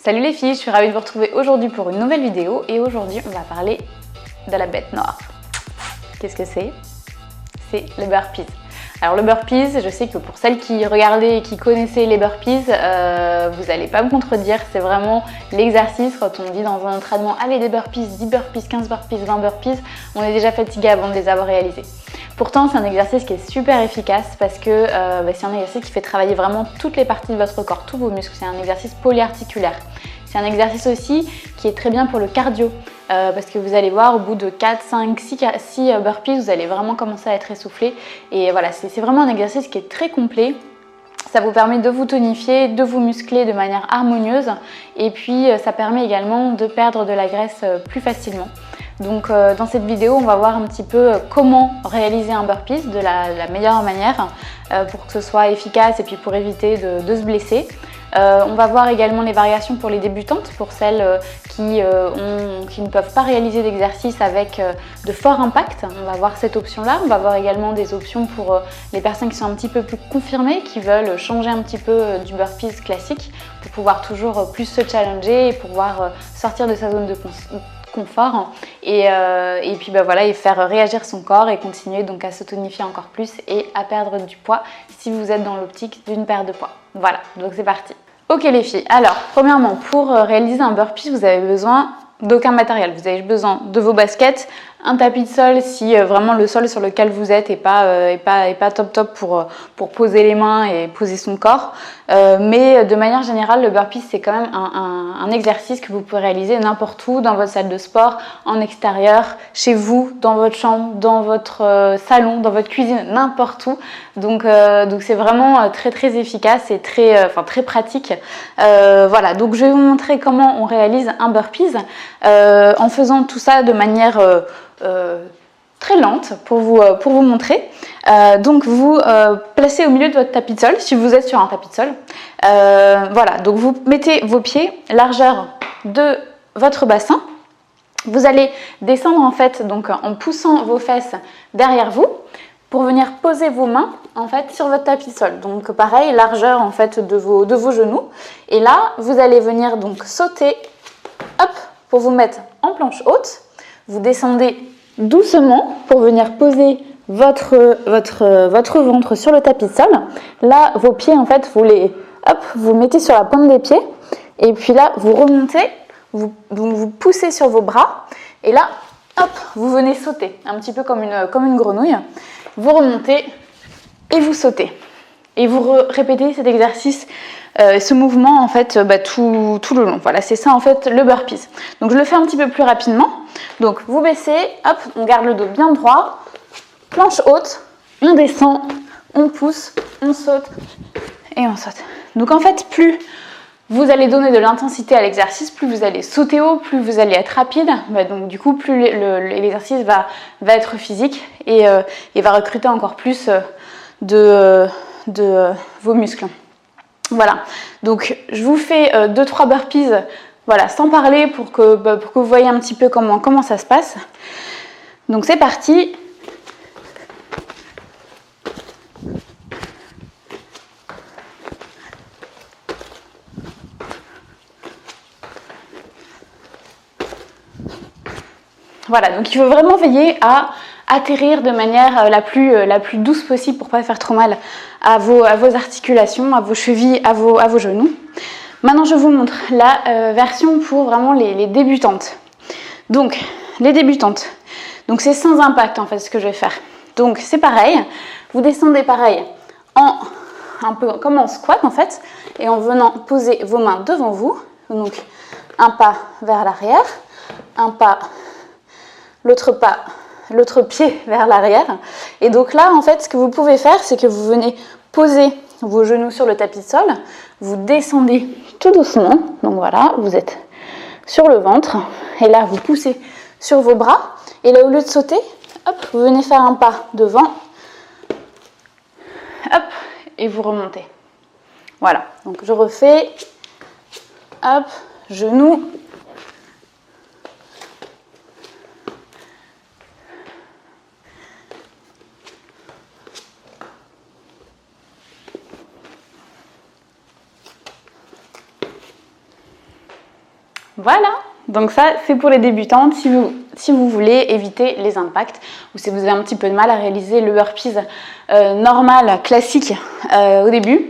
Salut les filles, je suis ravie de vous retrouver aujourd'hui pour une nouvelle vidéo et aujourd'hui on va parler de la bête noire. Qu'est-ce que c'est? C'est le burpees. Alors le burpees, je sais que pour celles qui regardaient et qui connaissaient les burpees, vous n'allez pas me contredire, c'est vraiment l'exercice quand on dit dans un entraînement allez des burpees, 10 burpees, 15 burpees, 20 burpees, on est déjà fatigué avant de les avoir réalisés. Pourtant c'est un exercice qui est super efficace parce que c'est un exercice qui fait travailler vraiment toutes les parties de votre corps, tous vos muscles, c'est un exercice polyarticulaire. C'est un exercice aussi qui est très bien pour le cardio parce que vous allez voir au bout de 4, 5, 6 burpees, vous allez vraiment commencer à être essoufflé. Et voilà, c'est vraiment un exercice qui est très complet. Ça vous permet de vous tonifier, de vous muscler de manière harmonieuse et puis ça permet également de perdre de la graisse plus facilement. Donc dans cette vidéo, on va voir un petit peu comment réaliser un burpees de la meilleure manière pour que ce soit efficace et puis pour éviter de se blesser. On va voir également les variations pour les débutantes, pour celles qui ne peuvent pas réaliser d'exercice avec de fort impact. On va voir cette option-là. On va voir également des options pour les personnes qui sont un petit peu plus confirmées, qui veulent changer un petit peu du burpees classique pour pouvoir toujours plus se challenger et pouvoir sortir de sa zone de confort et puis voilà, et faire réagir son corps et continuer donc à se tonifier encore plus et à perdre du poids si vous êtes dans l'optique d'une perte de poids. Voilà, donc c'est parti. Ok les filles, alors premièrement pour réaliser un burpee vous avez besoin d'aucun matériel. Vous avez besoin de vos baskets, un tapis de sol si vraiment le sol sur lequel vous êtes est pas top pour poser les mains et poser son corps. Mais de manière générale, le burpee c'est quand même un exercice que vous pouvez réaliser n'importe où, dans votre salle de sport, en extérieur, chez vous, dans votre chambre, dans votre salon, dans votre cuisine, n'importe où. Donc c'est vraiment très efficace et très pratique. Voilà, donc je vais vous montrer comment on réalise un burpees en faisant tout ça de manière très lente pour vous montrer. Donc vous placez au milieu de votre tapis de sol, si vous êtes sur un tapis de sol. Voilà, donc vous mettez vos pieds largeur de votre bassin. Vous allez descendre en fait donc en poussant vos fesses derrière vous pour venir poser vos mains en fait sur votre tapis de sol. Donc pareil, largeur en fait de vos genoux. Et là, vous allez venir donc sauter, hop, pour vous mettre en planche haute. Vous descendez doucement pour venir poser votre ventre sur le tapis de sol. Là, vos pieds en fait, vous mettez sur la pointe des pieds. Et puis là, vous remontez, vous poussez sur vos bras. Et là, hop, vous venez sauter, un petit peu comme une grenouille. Vous remontez et vous sautez. Et vous répétez cet exercice, ce mouvement en fait tout le long. Voilà, c'est ça en fait le burpees. Donc je le fais un petit peu plus rapidement. Donc vous baissez, hop, on garde le dos bien droit, planche haute, on descend, on pousse, on saute et on saute. Donc en fait, plus vous allez donner de l'intensité à l'exercice, plus vous allez sauter haut, plus vous allez être rapide. Donc du coup, plus l'exercice va être physique et va recruter encore plus de vos muscles. Voilà, donc je vous fais 2-3 burpees voilà, sans parler pour que vous voyez un petit peu comment ça se passe. Donc c'est parti. Voilà, donc il faut vraiment veiller à atterrir de manière la plus douce possible pour ne pas faire trop mal à vos articulations, à vos chevilles, à vos genoux. Maintenant, je vous montre la version pour vraiment les débutantes. Donc, les débutantes. Donc, c'est sans impact en fait ce que je vais faire. Donc, c'est pareil. Vous descendez pareil un peu comme en squat en fait, et en venant poser vos mains devant vous. Donc, un pas vers l'arrière, un pas, l'autre pied vers l'arrière. Et donc là, en fait, ce que vous pouvez faire, c'est que vous venez poser vos genoux sur le tapis de sol, vous descendez tout doucement, donc voilà, vous êtes sur le ventre, et là, vous poussez sur vos bras, et là, au lieu de sauter, hop, vous venez faire un pas devant, hop, et vous remontez. Voilà, donc je refais, hop, genoux, Voilà, donc ça c'est pour les débutantes si vous voulez éviter les impacts ou si vous avez un petit peu de mal à réaliser le burpees normal, classique au début.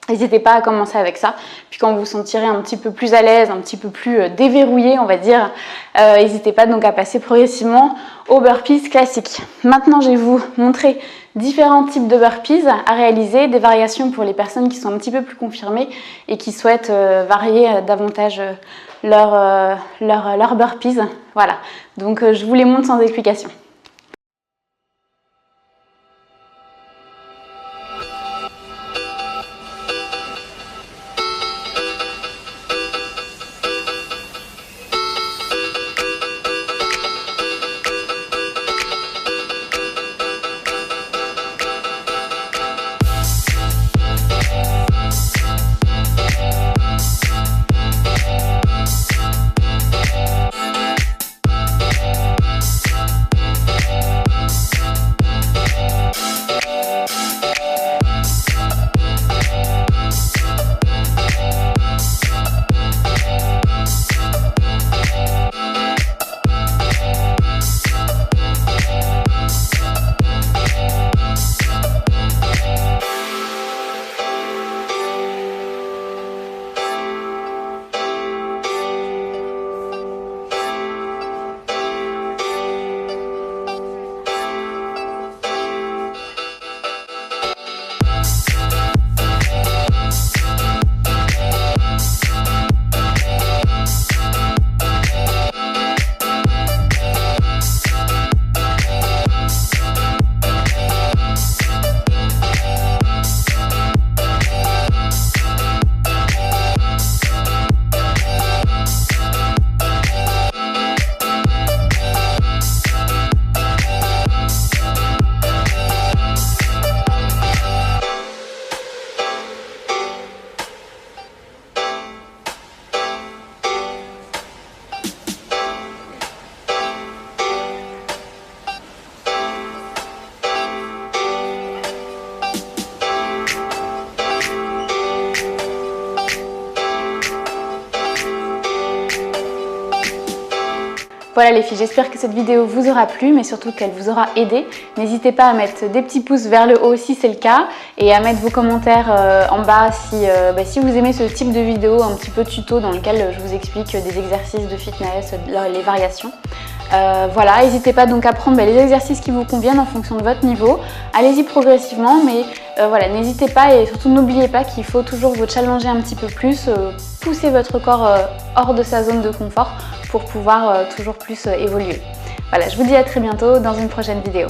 N'hésitez pas à commencer avec ça, puis quand vous vous sentirez un petit peu plus à l'aise, un petit peu plus déverrouillé on va dire, n'hésitez pas donc à passer progressivement au burpees classique. Maintenant je vais vous montrer différents types de burpees à réaliser, des variations pour les personnes qui sont un petit peu plus confirmées et qui souhaitent varier davantage leur burpees. Voilà, donc je vous les montre sans explication. Voilà les filles, j'espère que cette vidéo vous aura plu, mais surtout qu'elle vous aura aidé. N'hésitez pas à mettre des petits pouces vers le haut si c'est le cas et à mettre vos commentaires en bas si vous aimez ce type de vidéo un petit peu tuto dans lequel je vous explique des exercices de fitness, les variations. Voilà, n'hésitez pas donc à prendre les exercices qui vous conviennent en fonction de votre niveau. Allez-y progressivement, mais voilà, n'hésitez pas et surtout n'oubliez pas qu'il faut toujours vous challenger un petit peu plus, pousser votre corps hors de sa zone de confort pour pouvoir toujours plus évoluer. Voilà, je vous dis à très bientôt dans une prochaine vidéo.